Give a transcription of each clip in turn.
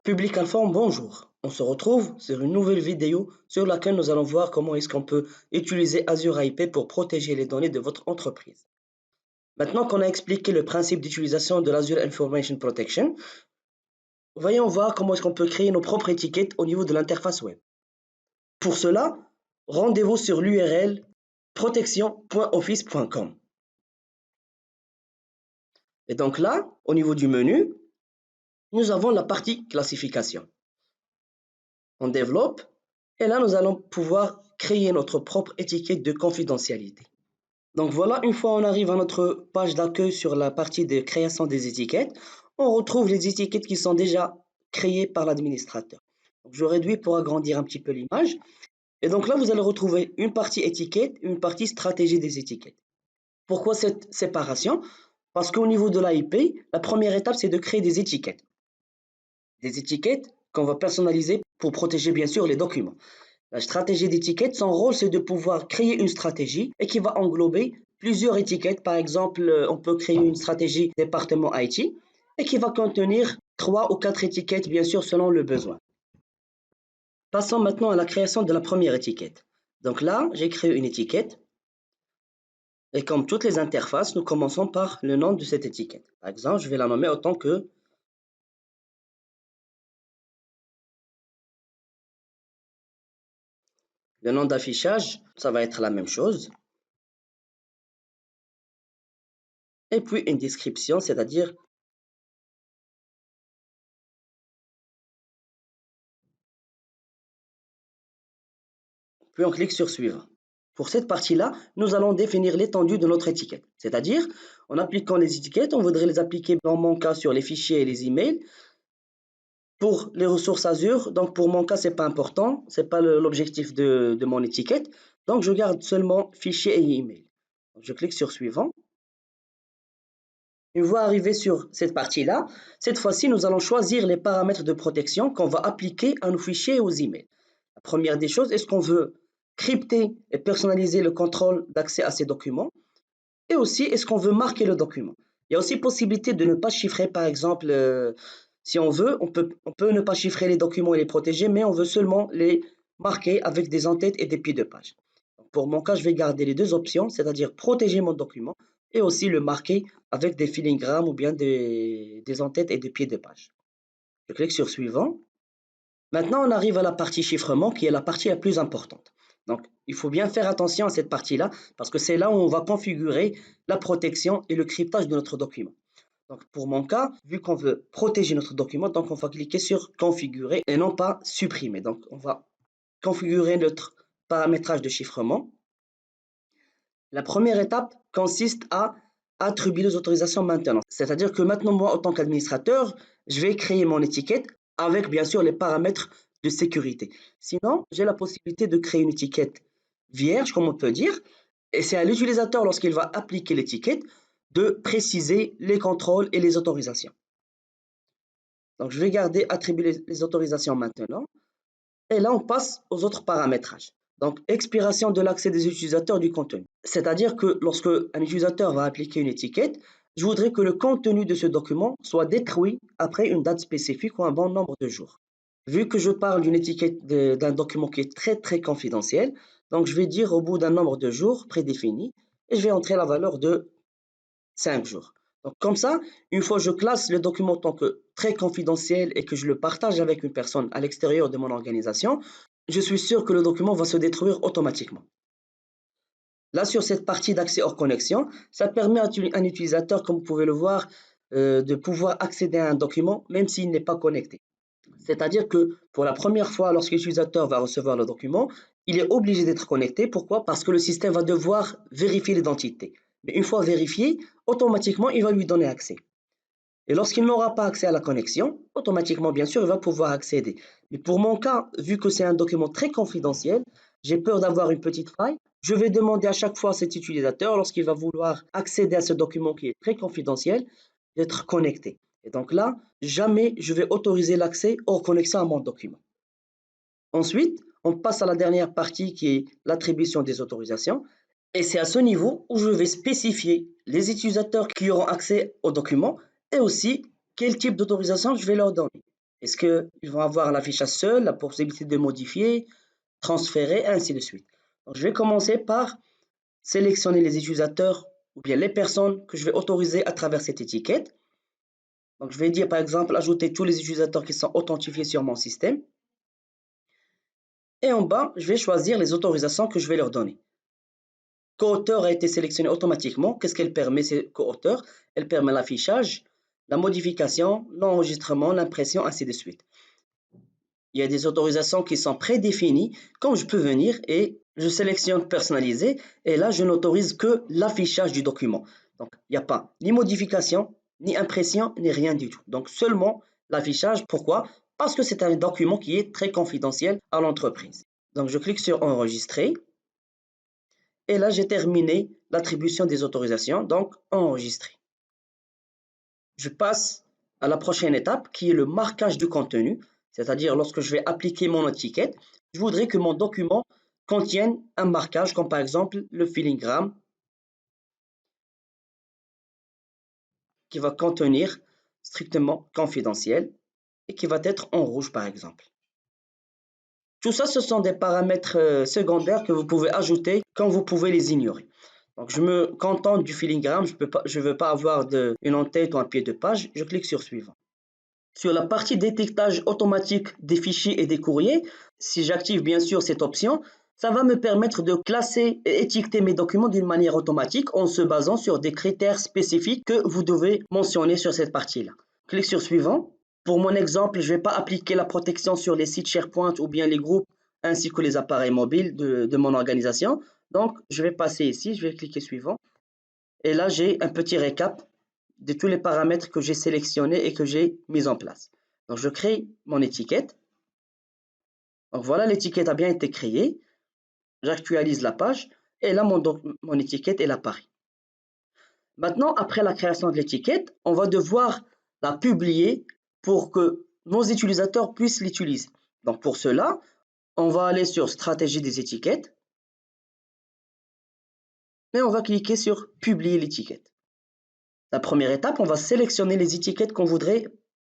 Public Inform, bonjour. On se retrouve sur une nouvelle vidéo sur laquelle nous allons voir comment est-ce qu'on peut utiliser Azure AIP pour protéger les données de votre entreprise. Maintenant qu'on a expliqué le principe d'utilisation de l'Azure Information Protection, voyons voir comment est-ce qu'on peut créer nos propres étiquettes au niveau de l'interface web. Pour cela, rendez-vous sur l'URL protection.office.com. Et donc là, au niveau du menu, nous avons la partie classification. On développe et là nous allons pouvoir créer notre propre étiquette de confidentialité. Donc voilà, une fois on arrive à notre page d'accueil sur la partie de création des étiquettes, on retrouve les étiquettes qui sont déjà créées par l'administrateur. Je réduis pour agrandir un petit peu l'image. Et donc là vous allez retrouver une partie étiquette, une partie stratégie des étiquettes. Pourquoi cette séparation? Parce qu'au niveau de l'AIP, la première étape c'est de créer des étiquettes. Des étiquettes qu'on va personnaliser pour protéger bien sûr les documents. La stratégie d'étiquette, son rôle c'est de pouvoir créer une stratégie et qui va englober plusieurs étiquettes. Par exemple, on peut créer une stratégie département IT et qui va contenir 3 ou 4 étiquettes bien sûr selon le besoin. Passons maintenant à la création de la première étiquette. Donc là, j'ai créé une étiquette et comme toutes les interfaces, nous commençons par le nom de cette étiquette. Par exemple, je vais la nommer autant que le nom d'affichage, ça va être la même chose. Et puis une description, c'est-à-dire puis on clique sur suivre. Pour cette partie-là, nous allons définir l'étendue de notre étiquette. C'est-à-dire, en appliquant les étiquettes, on voudrait les appliquer dans mon cas sur les fichiers et les emails. Pour les ressources Azure, donc pour mon cas, ce n'est pas important, ce n'est pas l'objectif de mon étiquette. Donc je garde seulement fichiers et emails. Je clique sur suivant. Une fois arrivé sur cette partie-là, cette fois-ci, nous allons choisir les paramètres de protection qu'on va appliquer à nos fichiers et aux emails. La première des choses, est-ce qu'on veut crypter et personnaliser le contrôle d'accès à ces documents? Et aussi, est-ce qu'on veut marquer le document? Il y a aussi possibilité de ne pas chiffrer, par exemple, si on veut, on peut ne pas chiffrer les documents et les protéger, mais on veut seulement les marquer avec des en-têtes et des pieds de page. Pour mon cas, je vais garder les deux options, c'est-à-dire protéger mon document et aussi le marquer avec des filigrammes ou bien des en-têtes et des pieds de page. Je clique sur suivant. Maintenant, on arrive à la partie chiffrement qui est la partie la plus importante. Donc, il faut bien faire attention à cette partie-là parce que c'est là où on va configurer la protection et le cryptage de notre document. Donc, pour mon cas, vu qu'on veut protéger notre document, donc on va cliquer sur configurer et non pas supprimer. Donc, on va configurer notre paramétrage de chiffrement. La première étape consiste à attribuer les autorisations maintenant. C'est-à-dire que maintenant, moi, en tant qu'administrateur, je vais créer mon étiquette avec bien sûr les paramètres de sécurité. Sinon, j'ai la possibilité de créer une étiquette vierge, comme on peut dire, et c'est à l'utilisateur, lorsqu'il va appliquer l'étiquette, de préciser les contrôles et les autorisations. Donc, je vais garder attribuer les autorisations maintenant. Et là, on passe aux autres paramétrages. Donc, expiration de l'accès des utilisateurs du contenu. C'est-à-dire que lorsque un utilisateur va appliquer une étiquette, je voudrais que le contenu de ce document soit détruit après une date spécifique ou un bon nombre de jours. Vu que je parle d'une étiquette d'un document qui est très confidentiel, donc je vais dire au bout d'un nombre de jours prédéfini et je vais entrer la valeur de 5 jours. Donc comme ça, une fois que je classe le document en tant que très confidentiel et que je le partage avec une personne à l'extérieur de mon organisation, je suis sûr que le document va se détruire automatiquement. Là, sur cette partie d'accès hors connexion, ça permet à un utilisateur, comme vous pouvez le voir, de pouvoir accéder à un document même s'il n'est pas connecté. C'est-à-dire que pour la première fois, lorsque l'utilisateur va recevoir le document, il est obligé d'être connecté. Pourquoi? Parce que le système va devoir vérifier l'identité. Mais une fois vérifié, automatiquement, il va lui donner accès. Et lorsqu'il n'aura pas accès à la connexion, automatiquement, bien sûr, il va pouvoir accéder. Mais pour mon cas, vu que c'est un document très confidentiel, j'ai peur d'avoir une petite faille. Je vais demander à chaque fois à cet utilisateur, lorsqu'il va vouloir accéder à ce document qui est très confidentiel, d'être connecté. Et donc là, jamais je vais autoriser l'accès hors connexion à mon document. Ensuite, on passe à la dernière partie qui est l'attribution des autorisations. Et c'est à ce niveau où je vais spécifier les utilisateurs qui auront accès au document et aussi quel type d'autorisation je vais leur donner. Est-ce qu'ils vont avoir l'affichage seul, la possibilité de modifier, transférer, ainsi de suite. Donc, je vais commencer par sélectionner les utilisateurs ou bien les personnes que je vais autoriser à travers cette étiquette. Donc, je vais dire par exemple ajouter tous les utilisateurs qui sont authentifiés sur mon système. Et en bas, je vais choisir les autorisations que je vais leur donner. Co-auteur a été sélectionné automatiquement. Qu'est-ce qu'elle permet, ces co-auteurs? Elle permet l'affichage, la modification, l'enregistrement, l'impression, ainsi de suite. Il y a des autorisations qui sont prédéfinies, comme je peux venir et je sélectionne personnaliser, et là, je n'autorise que l'affichage du document. Donc, il n'y a pas ni modification, ni impression, ni rien du tout. Donc, seulement l'affichage. Pourquoi? Parce que c'est un document qui est très confidentiel à l'entreprise. Donc, je clique sur enregistrer. Et là, j'ai terminé l'attribution des autorisations, donc enregistrer. Je passe à la prochaine étape qui est le marquage du contenu, c'est-à-dire lorsque je vais appliquer mon étiquette, je voudrais que mon document contienne un marquage comme par exemple le filigrane qui va contenir strictement confidentiel et qui va être en rouge par exemple. Tout ça, ce sont des paramètres secondaires que vous pouvez ajouter quand vous pouvez les ignorer. Donc, je me contente du filigrane, je ne veux pas avoir une en-tête ou un pied de page, je clique sur suivant. Sur la partie détectage automatique des fichiers et des courriers, si j'active bien sûr cette option, ça va me permettre de classer et étiqueter mes documents d'une manière automatique en se basant sur des critères spécifiques que vous devez mentionner sur cette partie-là. Clique sur suivant. Pour mon exemple, je ne vais pas appliquer la protection sur les sites SharePoint ou bien les groupes ainsi que les appareils mobiles de mon organisation. Donc, je vais passer ici, je vais cliquer suivant. Et là, j'ai un petit récap de tous les paramètres que j'ai sélectionnés et que j'ai mis en place. Donc, je crée mon étiquette. Donc, voilà, l'étiquette a bien été créée. J'actualise la page et là, mon étiquette, elle apparaît. Maintenant, après la création de l'étiquette, on va devoir la publier pour que nos utilisateurs puissent l'utiliser. Donc, pour cela, on va aller sur Stratégie des étiquettes et on va cliquer sur Publier l'étiquette. La première étape, on va sélectionner les étiquettes qu'on voudrait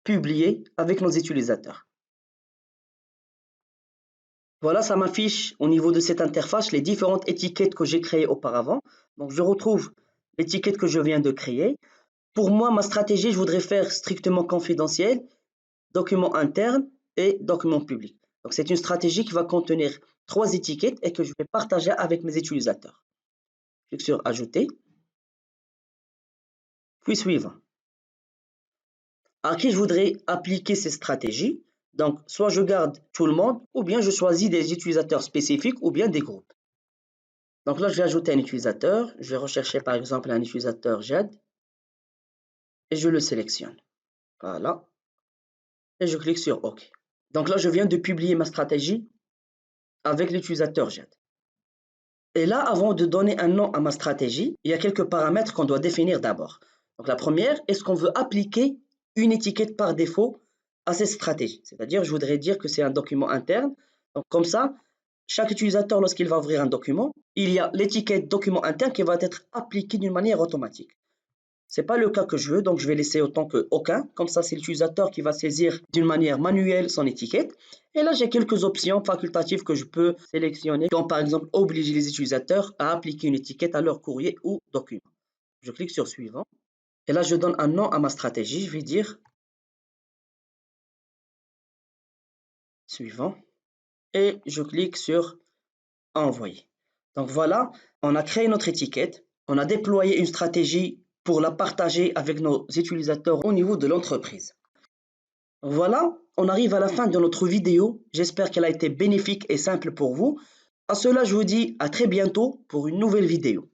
publier avec nos utilisateurs. Voilà, ça m'affiche au niveau de cette interface les différentes étiquettes que j'ai créées auparavant. Donc, je retrouve l'étiquette que je viens de créer. Pour moi, ma stratégie, je voudrais faire strictement confidentiel, document interne et document public. Donc, c'est une stratégie qui va contenir 3 étiquettes et que je vais partager avec mes utilisateurs. Je clique sur Ajouter, puis Suivant. À qui je voudrais appliquer ces stratégies? Donc, soit je garde tout le monde, ou bien je choisis des utilisateurs spécifiques, ou bien des groupes. Donc là, je vais ajouter un utilisateur. Je vais rechercher par exemple un utilisateur JED et je le sélectionne. Voilà. Et je clique sur OK. Donc là, je viens de publier ma stratégie avec l'utilisateur JED. Et là, avant de donner un nom à ma stratégie, il y a quelques paramètres qu'on doit définir d'abord. Donc la première, est-ce qu'on veut appliquer une étiquette par défaut à cette stratégie? C'est-à-dire, je voudrais dire que c'est un document interne. Donc comme ça, chaque utilisateur, lorsqu'il va ouvrir un document, il y a l'étiquette document interne qui va être appliquée d'une manière automatique. Ce n'est pas le cas que je veux, donc je vais laisser autant que aucun. Comme ça, c'est l'utilisateur qui va saisir d'une manière manuelle son étiquette. Et là, j'ai quelques options facultatives que je peux sélectionner, comme par exemple obliger les utilisateurs à appliquer une étiquette à leur courrier ou document. Je clique sur Suivant. Et là, je donne un nom à ma stratégie. Je vais dire Suivant. Et je clique sur Envoyer. Donc voilà, on a créé notre étiquette. On a déployé une stratégie pour la partager avec nos utilisateurs au niveau de l'entreprise. Voilà, on arrive à la fin de notre vidéo. J'espère qu'elle a été bénéfique et simple pour vous. À cela, je vous dis à très bientôt pour une nouvelle vidéo.